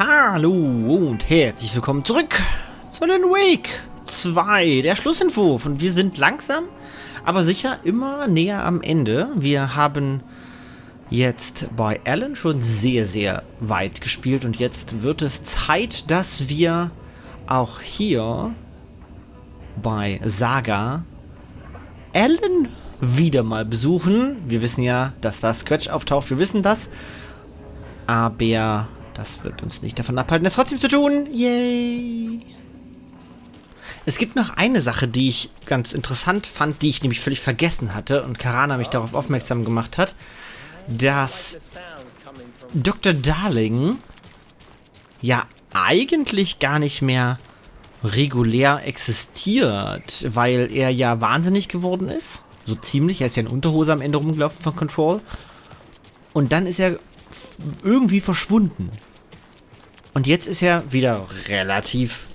Hallo und herzlich willkommen zurück zu Alan Wake 2, der Schlussentwurf. Und wir sind langsam, aber sicher immer näher am Ende. Wir haben jetzt bei Alan schon sehr, sehr weit gespielt. Und jetzt wird es Zeit, dass wir auch hier bei Saga Alan wieder mal besuchen. Wir wissen ja, dass da Scratch auftaucht. Wir wissen das. Aber das wird uns nicht davon abhalten, das trotzdem zu tun. Yay! Es gibt noch eine Sache, die ich ganz interessant fand, die ich nämlich völlig vergessen hatte und Karana mich darauf aufmerksam gemacht hat, dass Dr. Darling ja eigentlich gar nicht mehr regulär existiert, weil er ja wahnsinnig geworden ist. So ziemlich. Er ist ja in Unterhose am Ende rumgelaufen von Control. Und dann ist er irgendwie verschwunden. Und jetzt ist er wieder relativ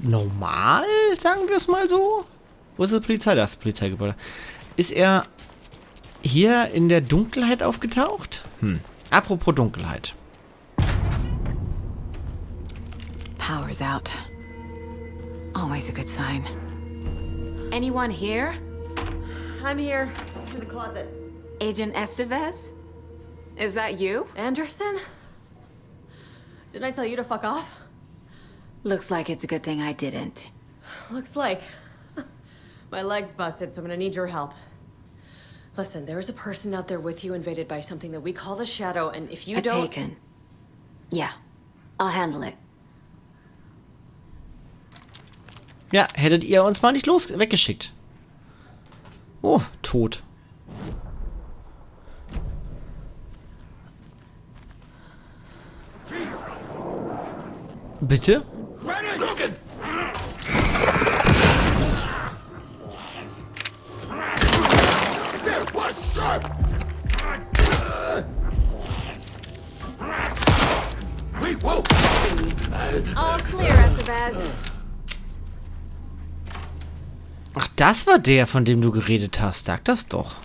normal, sagen wir es mal so. Wo ist die Polizei? Da ist das Polizeigebäude. Ist er hier in der Dunkelheit aufgetaucht? Apropos Dunkelheit. Power's out. Always a good sign. Anyone here? I'm here, in the closet. Agent Estevez? Is that you? Anderson? Didn't I tell you to fuck off? Looks like it's a good thing I didn't. Looks like. My leg's busted, so I'm gonna need your help. Listen, there is a person out there with you invaded by something that we call the Shadow, and if you don't... Taken. Yeah, I'll handle it. Ja, hättet ihr uns mal nicht weggeschickt. Oh, tot. Bitte? All clear, Estevez. Ach, das war der, von dem du geredet hast. Sag das doch.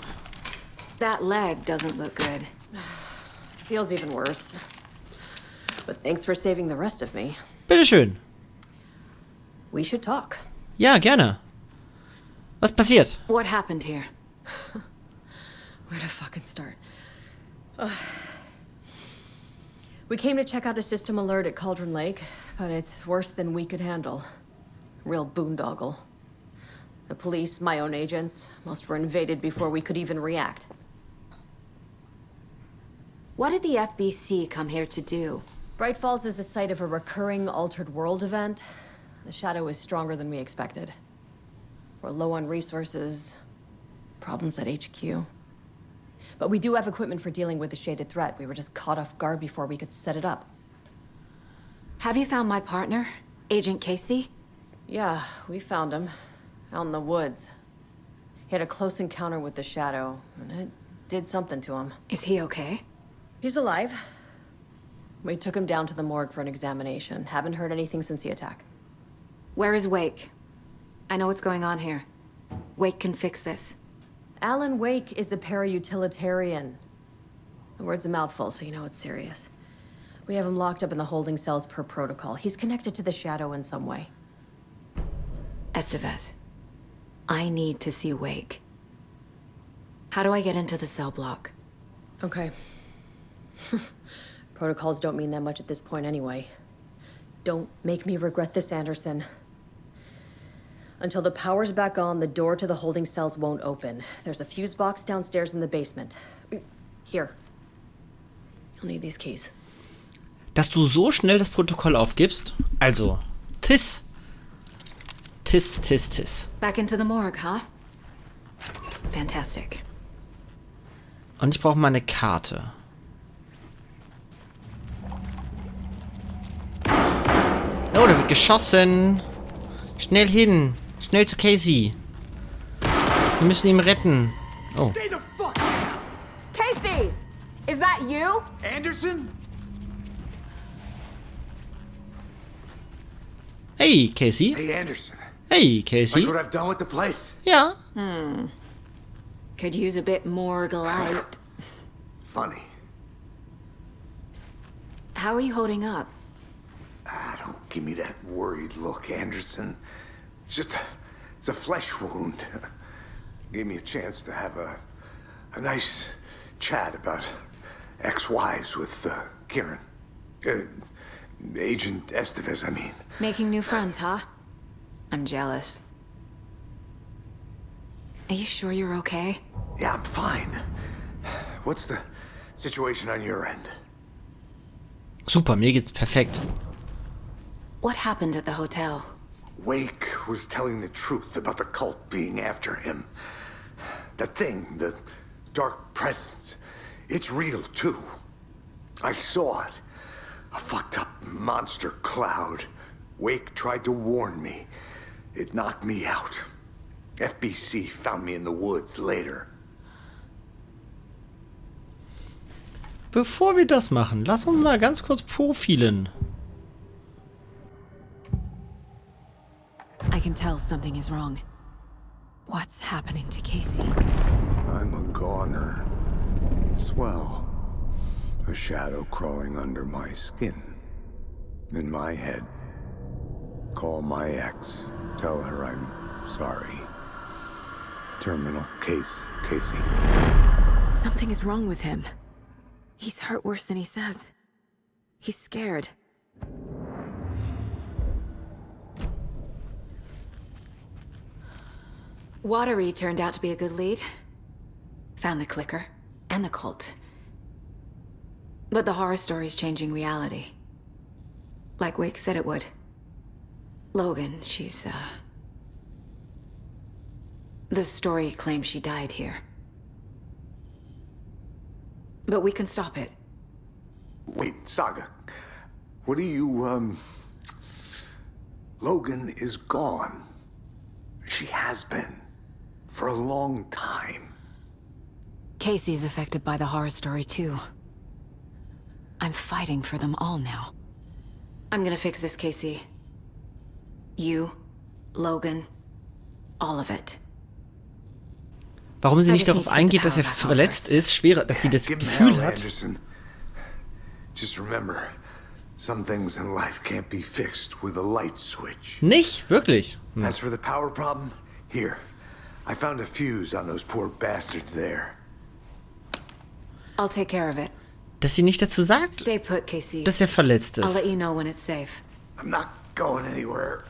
That leg doesn't look good. Feels even worse. But thanks for saving the rest of me. Bitteschön. We should talk. Ja, gerne. Was passiert? What happened here? Where to fucking start? We came to check out a system alert at Cauldron Lake, but it's worse than we could handle. Real boondoggle. The police, my own agents, most were invaded before we could even react. What did the FBC come here to do? Bright Falls is the site of a recurring altered world event. The Shadow is stronger than we expected. We're low on resources, problems at HQ. But we do have equipment for dealing with the shaded threat. We were just caught off guard before we could set it up. Have you found my partner, Agent Casey? Yeah, we found him. Out in the woods. He had a close encounter with the Shadow, and it did something to him. Is he okay? He's alive. We took him down to the morgue for an examination. Haven't heard anything since the attack. Where is Wake? I know what's going on here. Wake can fix this. Alan Wake is a para-utilitarian. The word's a mouthful, so you know it's serious. We have him locked up in the holding cells per protocol. He's connected to the Shadow in some way. Estevez, I need to see Wake. How do I get into the cell block? Okay. Protocols don't mean that much at this point anyway. Don't make me regret this, Anderson. Until the power's back on, the door to the holding cells won't open. There's a fuse box downstairs in the basement. Here. You'll need these keys. Dass du so schnell das Protokoll aufgibst? Also, Tis. Back into the morgue, huh? Fantastic. Und ich brauche mal eine Karte. Oh, da wird geschossen. Schnell hin. Schnell zu Casey. Wir müssen ihn retten. Oh. Stay the fuck down! Casey! Is that you? Anderson? Hey, Casey. Hey, Anderson. Hey, Casey. Like what I've done with the place? Ja. Could use a bit more light. Funny. How are you holding up? give me that worried look, Anderson. It's a flesh wound. Gave me a chance to have a nice chat about ex-wives with Kieran. Agent Estevez, I mean. Making new friends, huh? I'm jealous. Are you sure you're okay? Yeah, I'm fine. What's the situation on your end? Super, mir geht's perfekt. What happened at the hotel? Wake was telling the truth about the cult being after him. That thing, the dark presence, it's real too. I saw it. A fucked up monster cloud. Wake tried to warn me. It knocked me out. FBC found me in the woods later. Bevor wir das machen, lass uns mal ganz kurz profilen. I can tell something is wrong. What's happening to Casey? I'm a goner. Swell. A shadow crawling under my skin. In my head. Call my ex. Tell her I'm sorry. Terminal case, Casey. Something is wrong with him. He's hurt worse than he says. He's scared. Watery turned out to be a good lead. Found the clicker and the cult. But the horror story's changing reality. Like Wake said it would. Logan, she's, the story claims she died here. But we can stop it. Wait, Saga. What do you, Logan is gone. She has been. For a long time. Casey's affected by the horror story, too. I'm fighting for them all now. I'm gonna fix this, Casey. You, Logan, all of it. Warum sie nicht darauf eingeht, dass er verletzt ist, schwerer, dass sie das Gefühl hat. Just remember, some things in life can't be fixed with a light switch. Nicht? Wirklich? As for the power problem, here. I found a fuse on those poor bastards there. I'll take care of it. Dass sie nicht dazu sagt, Stay put, Casey. dass er verletzt I'll let ist. you know when it's safe. I'm not going anywhere.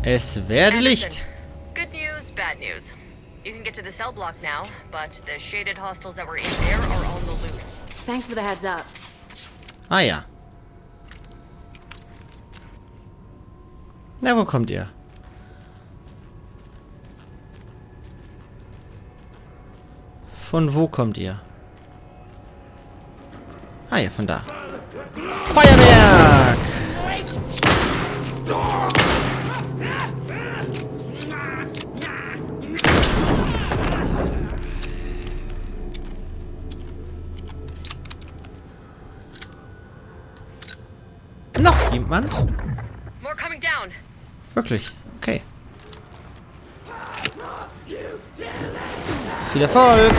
Es werde Anderson. Licht. Good news, bad news. You can get to the cell block now, but the shaded hostels that were in there are on the loose. Thanks for the heads up. Ah ja. Na, wo kommt ihr? Von wo kommt ihr? Ah ja, von da. Feuerwerk! Noch jemand? More coming down. Wirklich? Okay. Viel Erfolg!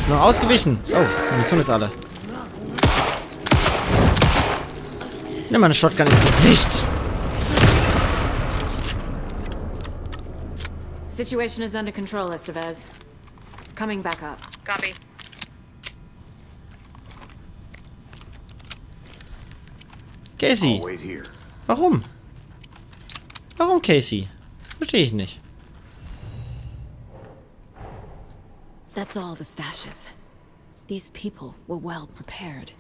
Noch ausgewichen. Oh, Munition ist alle. Nimm mal eine Shotgun ins Gesicht. Situation is under control, Estevez. Coming back up. Copy. Casey. I'll wait here. Warum? Warum Casey? Verstehe ich nicht. That's all the stashes. These people were well prepared.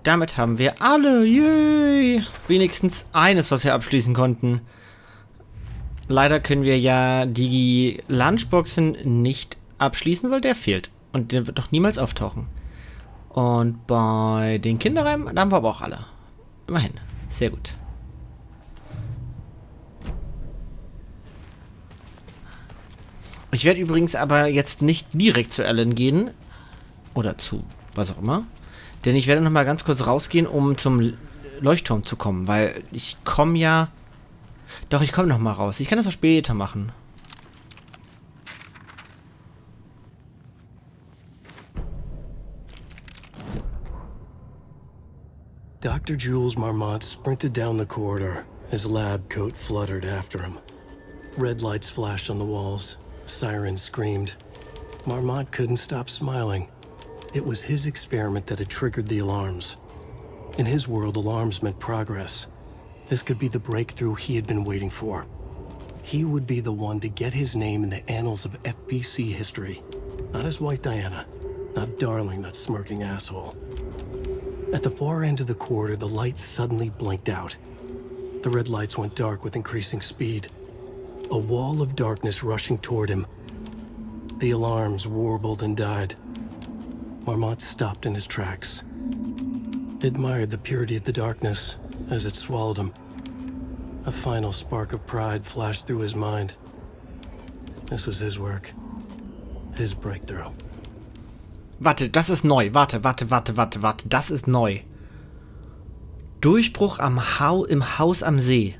Damit haben wir alle, yay, wenigstens eines, was wir abschließen konnten. Leider können wir ja die Lunchboxen nicht abschließen, weil der fehlt. Und der wird doch niemals auftauchen. Und bei den Kinderreimen, da haben wir aber auch alle. Immerhin. Sehr gut. Ich werde übrigens aber jetzt nicht direkt zu Alan gehen. Oder zu was auch immer. Denn ich werde noch mal ganz kurz rausgehen, um zum Leuchtturm zu kommen. Weil ich komme ja... Doch, ich komme noch mal raus. Ich kann das auch später machen. Dr. Jules Marmot sprinted down the corridor. His lab coat fluttered after him. Red lights flashed on the walls. Sirens screamed. Marmot couldn't stop smiling. It was his experiment that had triggered the alarms. In his world, alarms meant progress. This could be the breakthrough he had been waiting for. He would be the one to get his name in the annals of FBC history. Not as White Diana. Not Darling, that smirking asshole. At the far end of the corridor, the lights suddenly blinked out. The red lights went dark with increasing speed. A wall of darkness rushing toward him. The alarms warbled and died. Marmot stopped in his tracks. Admired the purity of the darkness as it swallowed him. A final spark of pride flashed through his mind. This was his work. His breakthrough. Warte, das ist neu. Warte. Das ist neu. Durchbruch im Haus am See.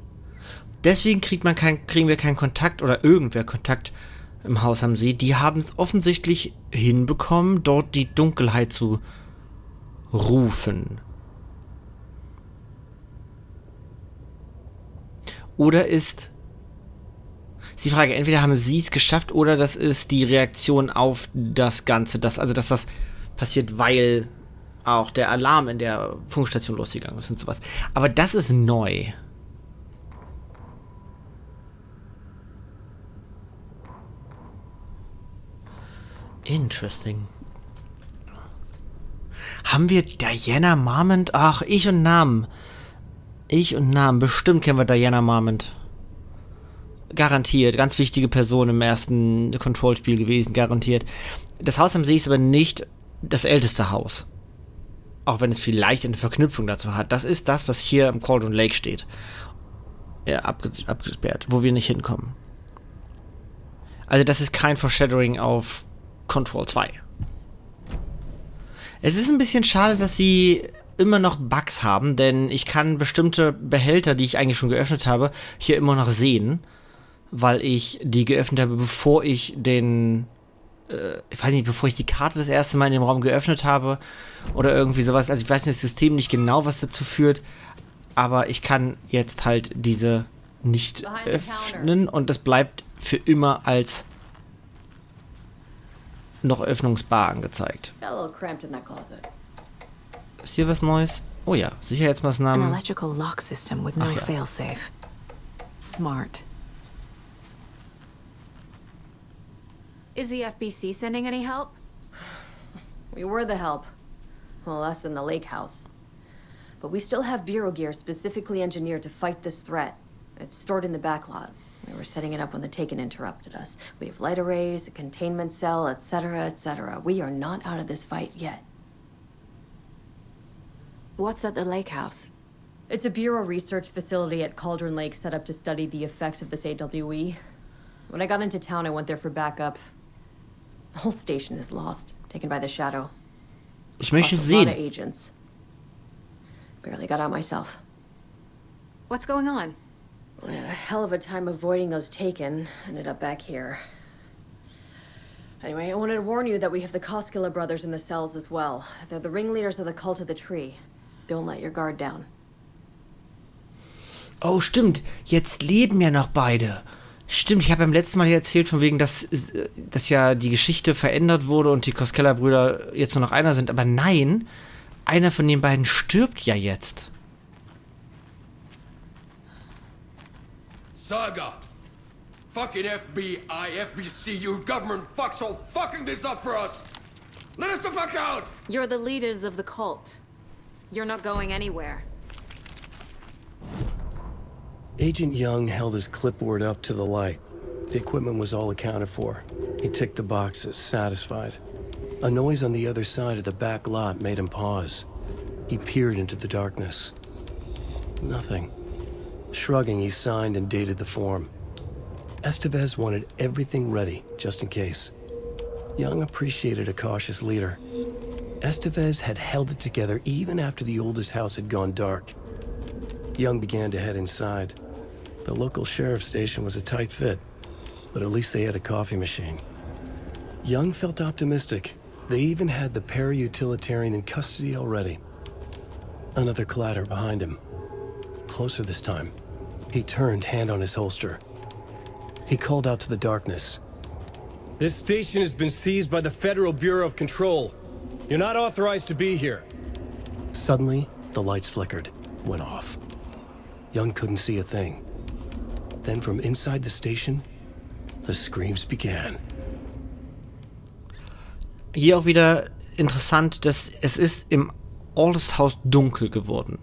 Deswegen kriegen wir keinen Kontakt oder irgendwer Kontakt im Haus am See. Die haben es offensichtlich hinbekommen, dort die Dunkelheit zu rufen. Oder ist die Frage, entweder haben sie es geschafft oder das ist die Reaktion auf das Ganze, dass das passiert, weil auch der Alarm in der Funkstation losgegangen ist und sowas. Aber das ist neu. Interesting. Haben wir Diana Marmont? Ach, Ich und Namen. Bestimmt kennen wir Diana Marmont. Garantiert. Ganz wichtige Person im ersten Control-Spiel gewesen. Garantiert. Das Haus am See ist aber nicht das älteste Haus. Auch wenn es vielleicht eine Verknüpfung dazu hat. Das ist das, was hier im Cauldron Lake steht. Ja, abgesperrt. Wo wir nicht hinkommen. Also das ist kein Foreshadowing auf Control 2. Es ist ein bisschen schade, dass sie immer noch Bugs haben, denn ich kann bestimmte Behälter, die ich eigentlich schon geöffnet habe, hier immer noch sehen, weil ich die geöffnet habe, bevor ich bevor ich die Karte das erste Mal in dem Raum geöffnet habe oder irgendwie sowas. Also ich weiß nicht, das System nicht genau, was dazu führt, aber ich kann jetzt halt diese nicht öffnen und das bleibt für immer als noch öffnungsbar angezeigt. Ist hier was Neues? Oh ja, Sicherheitsmaßnahmen. An electrical lock system with no failsafe. Smart. Is the FBC sending any help? We were the help. Well, us in the lake house. But we still have bureau gear specifically engineered to fight this threat. It's stored in the back lot. We were setting it up when the Taken interrupted us. We have light arrays, a containment cell, etc., etc. We are not out of this fight yet. What's at the lake house? It's a bureau research facility at Cauldron Lake set up to study the effects of this AWE. When I got into town, I went there for backup. The whole station is lost, taken by the shadow. Ich möchte Lost a lot of sehen. agents. Barely got out myself. What's going on? I had a hell of a time avoiding those Taken. Ended up back here. Anyway, I wanted to warn you that we have the Koskela brothers in the cells as well. They're the ringleaders of the Cult of the Tree. Don't let your guard down. Oh, stimmt. Jetzt leben ja noch beide. Stimmt, ich habe beim letzten Mal hier erzählt, von wegen, dass ja die Geschichte verändert wurde und die Koskela-Brüder jetzt nur noch einer sind. Aber nein, einer von den beiden stirbt ja jetzt. Saga! Fucking FBI, FBC, you government fucks all fucking this up for us! Let us the fuck out! You're the leaders of the cult. You're not going anywhere. Agent Young held his clipboard up to the light. The equipment was all accounted for. He ticked the boxes, satisfied. A noise on the other side of the back lot made him pause. He peered into the darkness. Nothing. Shrugging, he signed and dated the form. Estevez wanted everything ready, just in case. Young appreciated a cautious leader. Estevez had held it together even after the oldest house had gone dark. Young began to head inside. The local sheriff's station was a tight fit, but at least they had a coffee machine. Young felt optimistic. They even had the para-utilitarian in custody already. Another clatter behind him. Closer this time. He turned, hand on his holster. He called out to the darkness. This station has been seized by the Federal Bureau of Control. You're not authorized to be here. Suddenly, the lights flickered, went off. Young couldn't see a thing. Then from inside the station, the screams began. Hier auch wieder interessant, dass es ist im Oldest House dunkel geworden.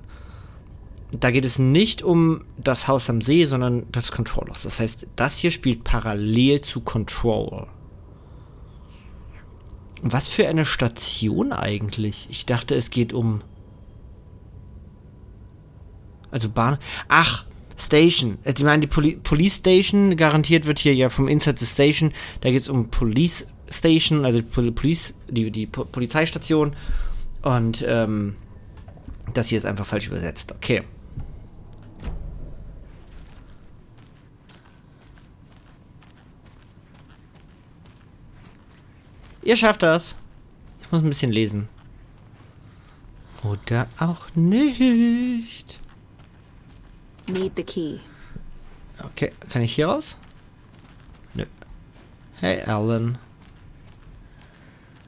Da geht es nicht um das Haus am See, sondern das Control House. Das heißt, das hier spielt parallel zu Control. Was für eine Station eigentlich? Ich dachte, es geht um... Also Bahn... Ach, Station. Ich meine, die Police Station, garantiert wird hier ja vom Inside the Station. Da geht es um Police Station, also die Polizeistation. Und das hier ist einfach falsch übersetzt. Okay. Ihr schafft das. Ich muss ein bisschen lesen. Oder auch nicht. Need the key. Okay, kann ich hier raus? Nö. Hey, Alan.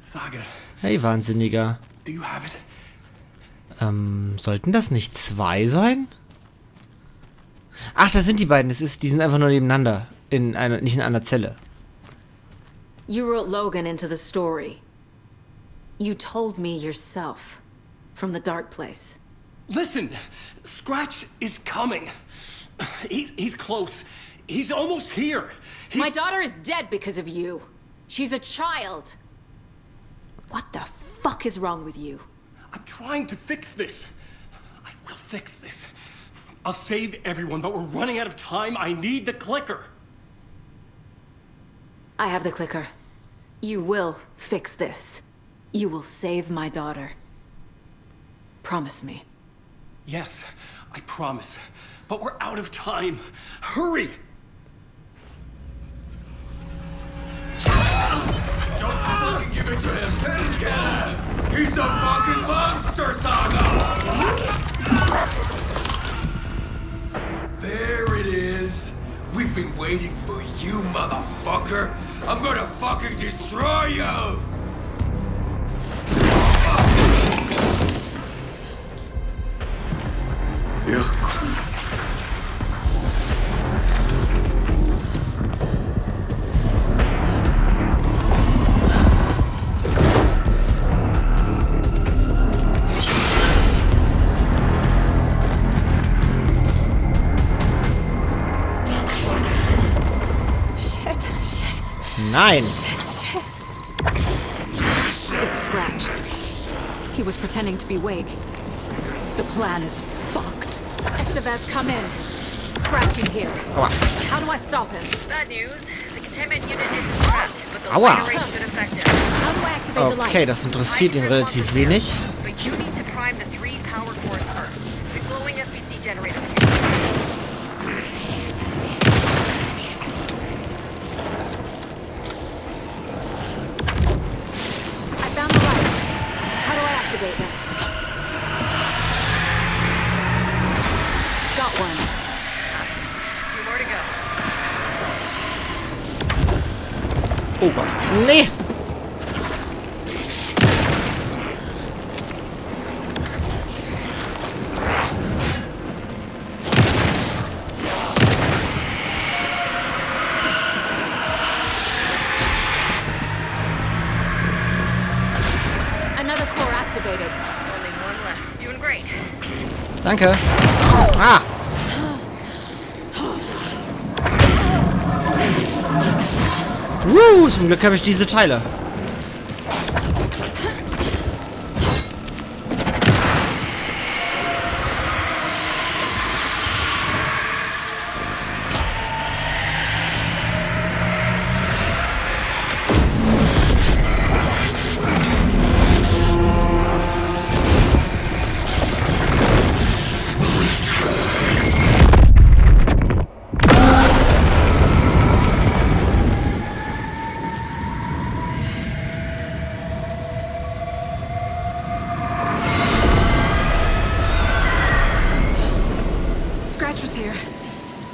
Saga, Hey, Wahnsinniger. do you have it? Sollten das nicht 2 sein? Ach, das sind die beiden. Die sind einfach nur nebeneinander. Nicht in einer Zelle. You wrote Logan into the story. You told me yourself. From the dark place. Listen, Scratch is coming. He's close. He's almost here. My daughter is dead because of you. She's a child. What the fuck is wrong with you? I'm trying to fix this. I will fix this. I'll save everyone, but we're running out of time. I need the clicker. I have the clicker. You will fix this. You will save my daughter. Promise me. Yes, I promise. But we're out of time. Hurry! Don't fucking give it to him! Get him! He's a fucking monster, Saga! There it is! We've been waiting for you, motherfucker! I'm gonna fucking destroy you! Nein! It's Scratch. He was pretending to be Wake. The plan is fucked. Estevez, come in. Scratch is here. Aua. How do I stop him? Bad news. The containment unit isn't trapped, but the Aua. light array should affect it. How do I activate the lights? Okay, das interessiert ihn relativ wenig. But you need to prime the 3 power cores first. The glowing FBC generator. I found the lights. How do I activate them? Got one. 2 more to go. Oh Gott. Nee! Another core activated. Only 1 left. Doing great. Danke. Ah! Zum Glück habe ich diese Teile.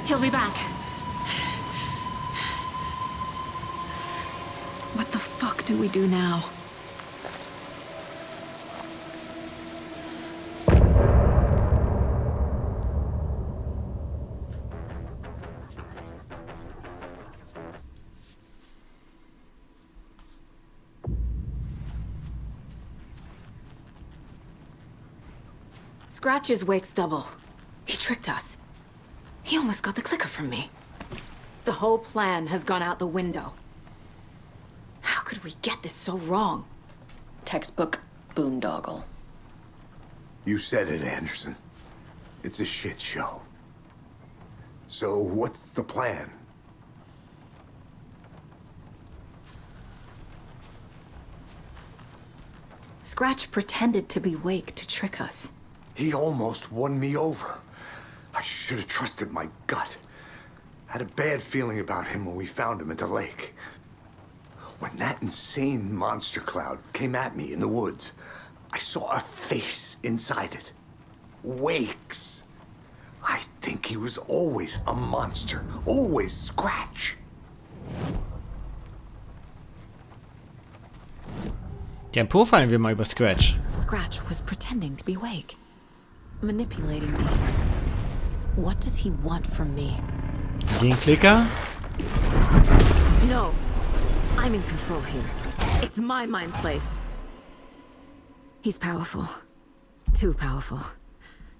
He'll be back. What the fuck do we do now? Scratch is Wake's double. He tricked us. He almost got the clicker from me. The whole plan has gone out the window. How could we get this so wrong? Textbook boondoggle. You said it, Anderson. It's a shit show. So what's the plan? Scratch pretended to be Wake to trick us. He almost won me over. I should have trusted my gut. I had a bad feeling about him when we found him at the lake. When that insane monster cloud came at me in the woods, I saw a face inside it. Wake's. I think he was always a monster. Always Scratch. Den profilen wir mal über Scratch. Scratch was pretending to be Wake. Manipulating me. What does he want from me? Den Klicker? No. I'm in control here. It's my mind place. He's powerful. Too powerful.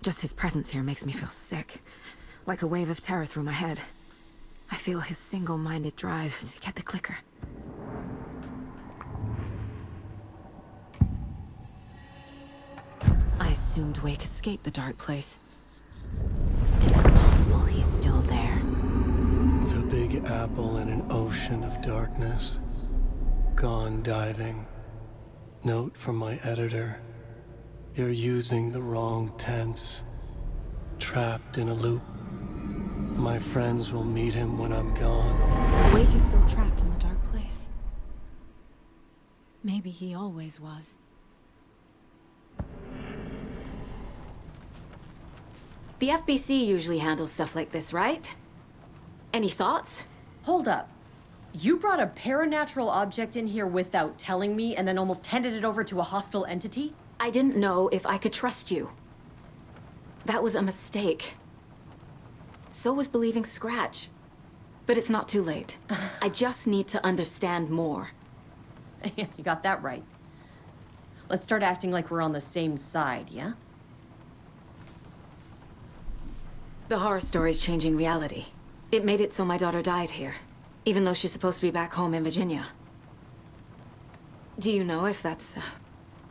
Just his presence here makes me feel sick. Like a wave of terror through my head. I feel his single-minded drive to get the clicker. I assumed Wake escaped the dark place. Is it possible he's still there? The Big Apple in an ocean of darkness. Gone diving. Note from my editor. You're using the wrong tense. Trapped in a loop. My friends will meet him when I'm gone. Wake is still trapped in the dark place. Maybe he always was. The FBC usually handles stuff like this, right? Any thoughts? Hold up. You brought a paranatural object in here without telling me and then almost handed it over to a hostile entity? I didn't know if I could trust you. That was a mistake. So was believing Scratch. But it's not too late. I just need to understand more. Yeah, you got that right. Let's start acting like we're on the same side, yeah? The horror story's changing reality. It made it so my daughter died here, even though she's supposed to be back home in Virginia. Do you know if that's...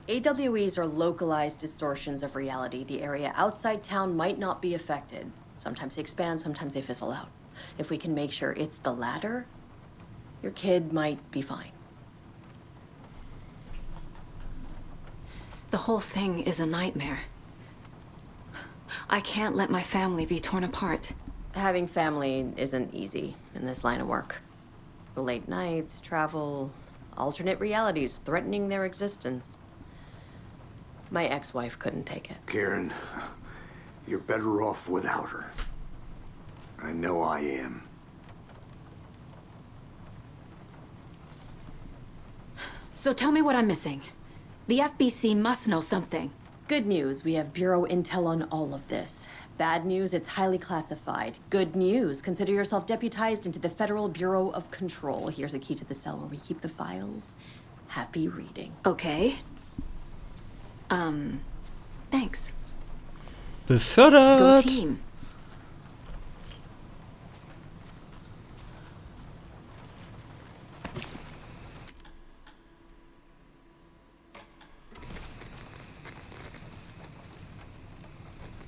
AWEs are localized distortions of reality. The area outside town might not be affected. Sometimes they expand, sometimes they fizzle out. If we can make sure it's the latter, your kid might be fine. The whole thing is a nightmare. I can't let my family be torn apart. Having family isn't easy in this line of work. The late nights, travel, alternate realities threatening their existence. My ex-wife couldn't take it. Karen, you're better off without her. I know I am. So tell me what I'm missing. The FBC must know something. Good news, we have Bureau intel on all of this. Bad news, it's highly classified. Good news, consider yourself deputized into the Federal Bureau of Control. Here's a key to the cell where we keep the files. Happy reading. Okay. Thanks. Befördert! Go team.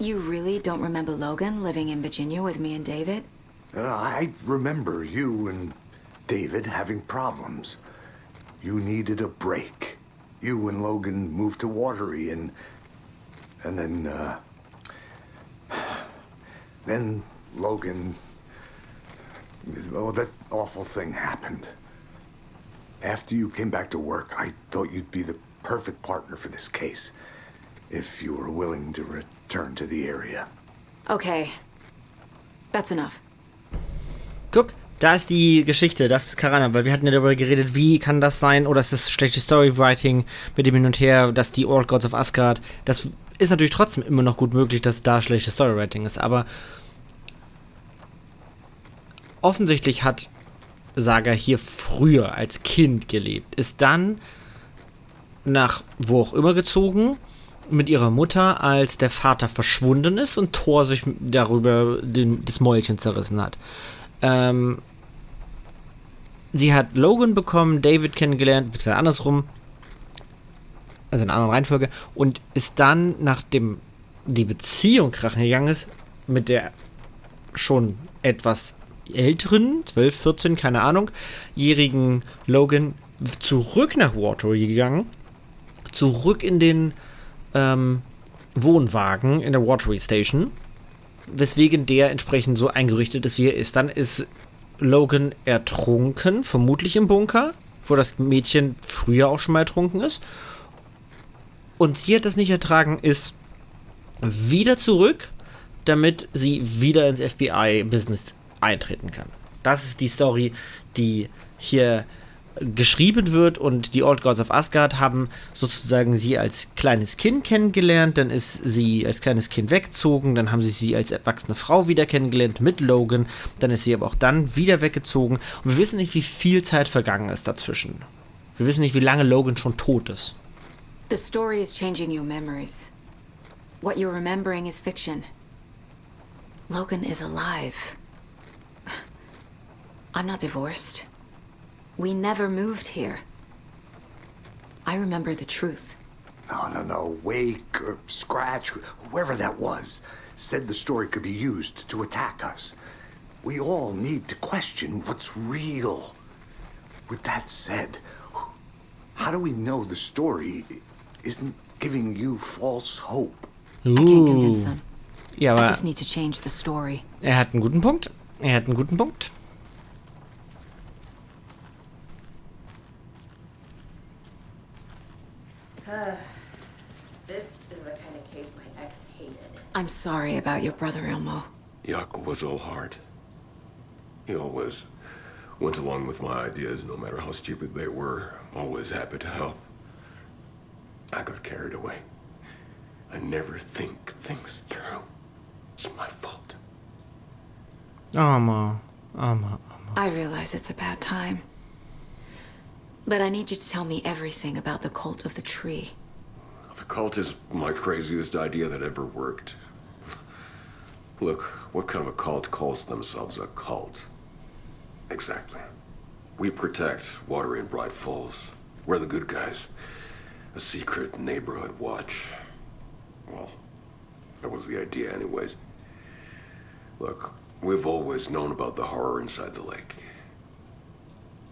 You really don't remember Logan living in Virginia with me and David? I remember you and David having problems. You needed a break. You and Logan moved to Watery and then Logan, oh, that awful thing happened. After you came back to work, I thought you'd be the perfect partner for this case, if you were willing to return to the area. Okay. That's enough. Guck, da ist die Geschichte, das ist Karana, weil wir hatten ja darüber geredet, wie kann das sein, oder ist das schlechte Storywriting mit dem Hin und Her, dass die Old Gods of Asgard, das ist natürlich trotzdem immer noch gut möglich, dass da schlechtes Storywriting ist, aber offensichtlich hat Saga hier früher als Kind gelebt, ist dann nach wo auch immer gezogen mit ihrer Mutter, als der Vater verschwunden ist und Thor sich darüber das Mäulchen zerrissen hat. Sie hat Logan bekommen, David kennengelernt, beziehungsweise andersrum, also in einer anderen Reihenfolge, und ist dann, nachdem die Beziehung krachen gegangen ist, mit der schon etwas älteren, 12, 14, keine Ahnung, jährigen Logan zurück nach Watery gegangen, zurück in den Wohnwagen in der Watery Station, weswegen der entsprechend so eingerichtet ist, wie er ist. Dann ist Logan ertrunken, vermutlich im Bunker, wo das Mädchen früher auch schon mal ertrunken ist. Und sie hat das nicht ertragen, ist wieder zurück, damit sie wieder ins FBI-Business eintreten kann. Das ist die Story, die hier geschrieben wird, und die Old Gods of Asgard haben sozusagen sie als kleines Kind kennengelernt, dann ist sie als kleines Kind weggezogen, dann haben sie als erwachsene Frau wieder kennengelernt mit Logan, dann ist sie aber auch dann wieder weggezogen, und wir wissen nicht, wie viel Zeit vergangen ist dazwischen. Wir wissen nicht, wie lange Logan schon tot ist. The story is changing your memories. What you're remembering is fiction. Logan is alive. I'm not divorced. We never moved here. I remember the truth. No. Wake or Scratch, whoever that was, said the story could be used to attack us. We all need to question what's real. With that said, how do we know the story isn't giving you false hope? I can't convince them. Ja, I aber just need to change the story. er hat einen guten Punkt. This is the kind of case my ex hated. I'm sorry about your brother, Elmo. Jaakko was all heart. He always went along with my ideas, no matter how stupid they were. Always happy to help. I got carried away. I never think things through. It's my fault. Armer. I realize it's a bad time. But I need you to tell me everything about the cult of the tree. The cult is my craziest idea that ever worked. Look, what kind of a cult calls themselves a cult? Exactly. We protect Water in Bright Falls. We're the good guys. A secret neighborhood watch. Well, that was the idea anyways. Look, we've always known about the horror inside the lake.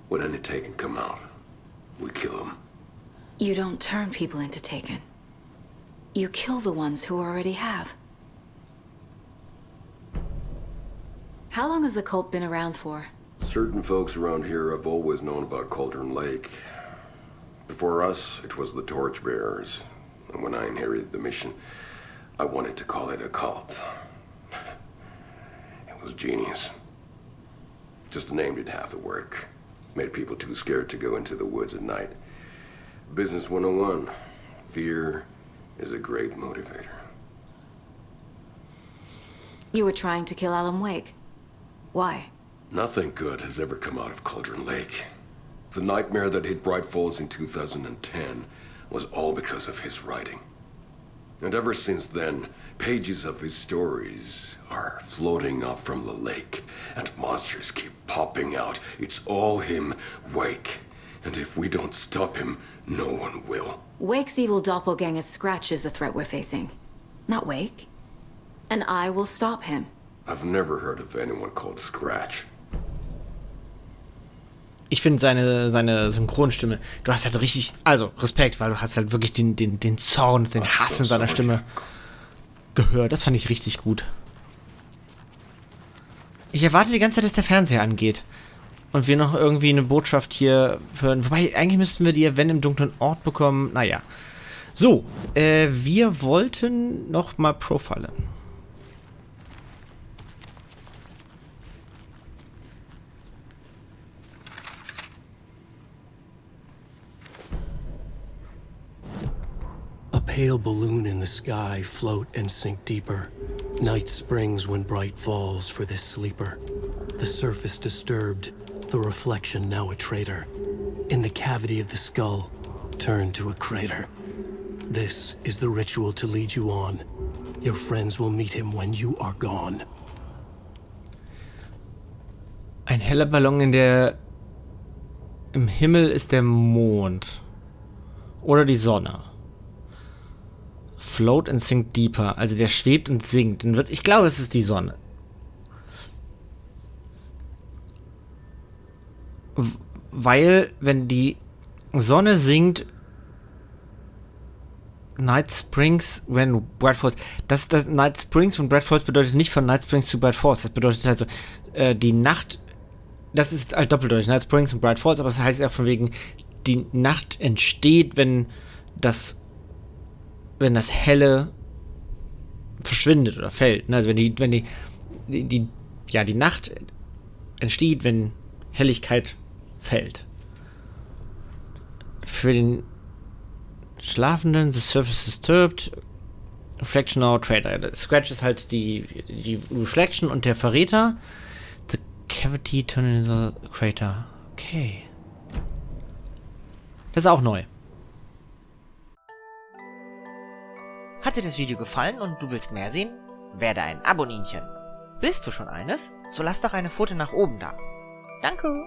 When any Taken come out, we kill them. You don't turn people into Taken. You kill the ones who already have. How long has the cult been around for? Certain folks around here have always known about Cauldron Lake. Before us, it was the Torchbearers. And when I inherited the mission, I wanted to call it a cult. It was genius. Just a name did half the work. Made people too scared to go into the woods at night. Business 101. Fear is a great motivator. You were trying to kill Alan Wake. Why? Nothing good has ever come out of Cauldron Lake. The nightmare that hit Bright Falls in 2010 was all because of his writing. And ever since then, pages of his stories are floating up from the lake, and monsters keep popping out. It's all him, Wake. And if we don't stop him, no one will. Wake's evil doppelganger Scratch is the threat we're facing. Not Wake. And I will stop him. I've never heard of anyone called Scratch. Ich finde seine Synchronstimme, du hast halt richtig, also Respekt, weil du hast halt wirklich den Zorn, den Hass in seiner Stimme gehört. Das fand ich richtig gut. Ich erwarte die ganze Zeit, dass der Fernseher angeht. Und wir noch irgendwie eine Botschaft hier hören. Wobei, eigentlich müssten wir die wenn im dunklen Ort bekommen. Naja. So, wir wollten noch mal profilen. A pale balloon in the sky, float and sink deeper. Night springs when bright falls for this sleeper. The surface disturbed, the reflection now a traitor. In the cavity of the skull, turned to a crater. This is the ritual to lead you on. Your friends will meet him when you are gone. Ein heller Ballon im Himmel ist der Mond. Oder die Sonne. Float and sink deeper. Also der schwebt und sinkt. Ich glaube, es ist die Sonne. Weil, wenn die Sonne sinkt, Night Springs when Bright Falls. Das Night Springs when Bright Falls bedeutet nicht von Night Springs zu Bright Falls. Das bedeutet halt so, die Nacht, das ist halt doppeldeutig, Night Springs und Bright Falls, aber das heißt ja von wegen, die Nacht entsteht, wenn das Helle verschwindet oder fällt. Also wenn die Nacht entsteht, wenn Helligkeit fällt. Für den Schlafenden, the surface disturbed, reflection or traitor. Scratch ist halt die Reflection und der Verräter. The cavity turned into the crater. Okay. Das ist auch neu. Hat dir das Video gefallen und du willst mehr sehen? Werde ein Aboninchen. Bist du schon eines? So lass doch eine Pfote nach oben da. Danke.